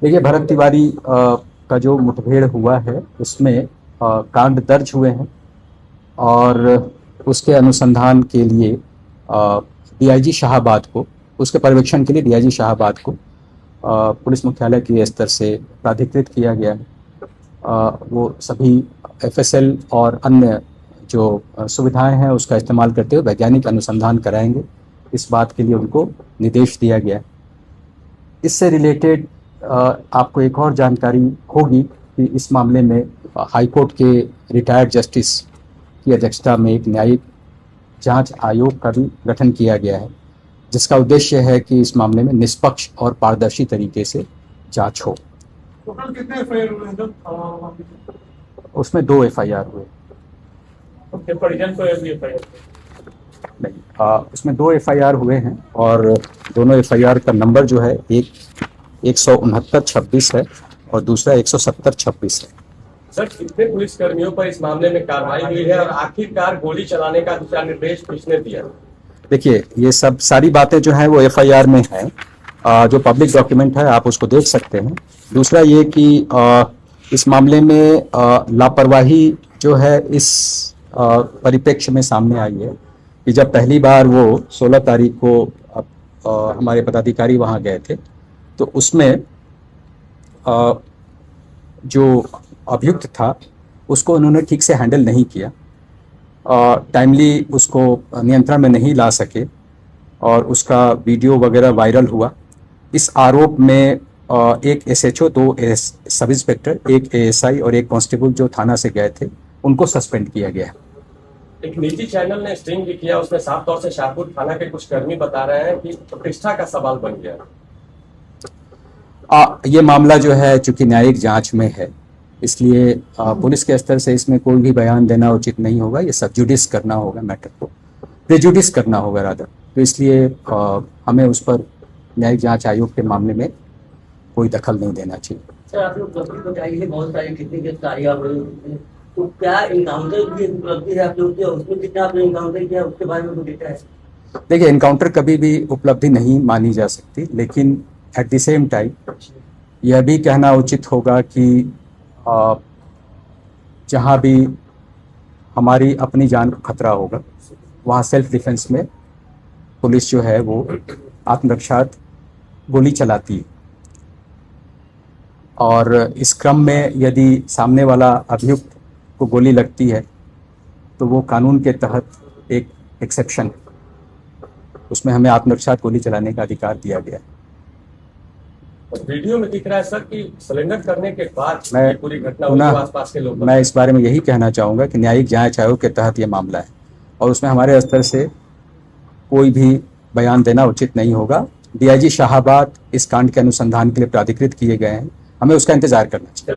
देखिए, भरत तिवारी का जो मुठभेड़ हुआ है उसमें कांड दर्ज हुए हैं और उसके अनुसंधान के लिए डीआईजी शाहाबाद को, उसके पर्यवेक्षण के लिए डीआईजी शाहाबाद को पुलिस मुख्यालय के स्तर से प्राधिकृत किया गया है। वो सभी एफएसएल और अन्य जो सुविधाएं हैं उसका इस्तेमाल करते हुए वैज्ञानिक अनुसंधान कराएंगे, इस बात के लिए उनको निर्देश दिया गया है। इससे रिलेटेड आपको एक और जानकारी होगी कि इस मामले में हाईकोर्ट के रिटायर्ड जस्टिस की अध्यक्षता में एक न्यायिक जांच आयोग का भी गठन किया गया है, जिसका उद्देश्य है कि इस मामले में निष्पक्ष और पारदर्शी तरीके से जांच हो। टोटल कितने एफआईआर हुए हैं? उसमें 2 एफआईआर हुए। परिजन को एफआईआर नहीं, उसमें 2 एफआईआर हुए हैं और दोनों एफआईआर का नंबर जो है एक 169-26 है और दूसरा 170-26 है। सर, कितने पुलिसकर्मियों पर इस मामले में कार्रवाई हुई है और आखिरकार गोली चलाने का दिशा निर्देश किसने दिया? देखिए, ये सब सारी बातें जो हैं वो एफआईआर में हैं, जो पब्लिक डॉक्यूमेंट है आप उसको देख सकते हैं। दूसरा ये कि इस मामले में लापरवाही जो है इस परिप्रेक्ष्य में सामने आई है कि जब पहली बार वो 16 तारीख को हमारे पदाधिकारी वहाँ गए थे तो उसमें जो अभियुक्त था उसको उन्होंने ठीक से हैंडल नहीं किया, टाइमली उसको नियंत्रण में नहीं ला सके और उसका वीडियो वगैरह वायरल हुआ। इस आरोप में एक एसएचओ, 2 सब इंस्पेक्टर, एक एएसआई और एक कांस्टेबल जो थाना से गए थे उनको सस्पेंड किया गया। एक निजी चैनल ने स्ट्रिंग भी किया, उसमें साफ तौर से शाहपुर थाना के कुछ कर्मी बता रहे हैं कि प्रतिष्ठा का सवाल बन गया। ये मामला जो है चूंकि न्यायिक जांच में है इसलिए पुलिस के स्तर से इसमें कोई भी बयान देना उचित नहीं होगा। ये सब जुडिस करना होगा, मैटर को प्रेजुडिस करना होगा रादर। तो इसलिए हमें उस पर न्यायिक जांच आयोग के मामले में कोई दखल नहीं देना चाहिए। सर, आप लोग बताइए, बहुत सारी कितनी गिरफ्तारियां हुई, तो क्या इनकाउंटर की उपलब्धि है आप लोग की, उसमें कितना आपने इनकाउंटर किया उसके बारे में कुछ देखा है? देखिए, इनकाउंटर कभी भी उपलब्धि नहीं मानी जा सकती, लेकिन एट द सेम टाइम यह भी कहना उचित होगा कि जहाँ भी हमारी अपनी जान को खतरा होगा वहाँ सेल्फ डिफेंस में पुलिस जो है वो आत्मरक्षार्थ गोली चलाती है और इस क्रम में यदि सामने वाला अभियुक्त को गोली लगती है तो वो कानून के तहत एक एक्सेप्शन है, उसमें हमें आत्मरक्षार्थ गोली चलाने का अधिकार दिया गया है। वीडियो में दिख रहा है सर कि सिलेंडर करने के बाद मैं पूरी घटना हुई, आसपास के लोग मैं इस बारे में यही कहना चाहूँगा कि न्यायिक जांच आयोग के तहत ये मामला है और उसमें हमारे स्तर से कोई भी बयान देना उचित नहीं होगा। डीआईजी शाहाबाद इस कांड के अनुसंधान के लिए प्राधिकृत किए गए हैं, हमें उसका इंतजार करना चाहिए।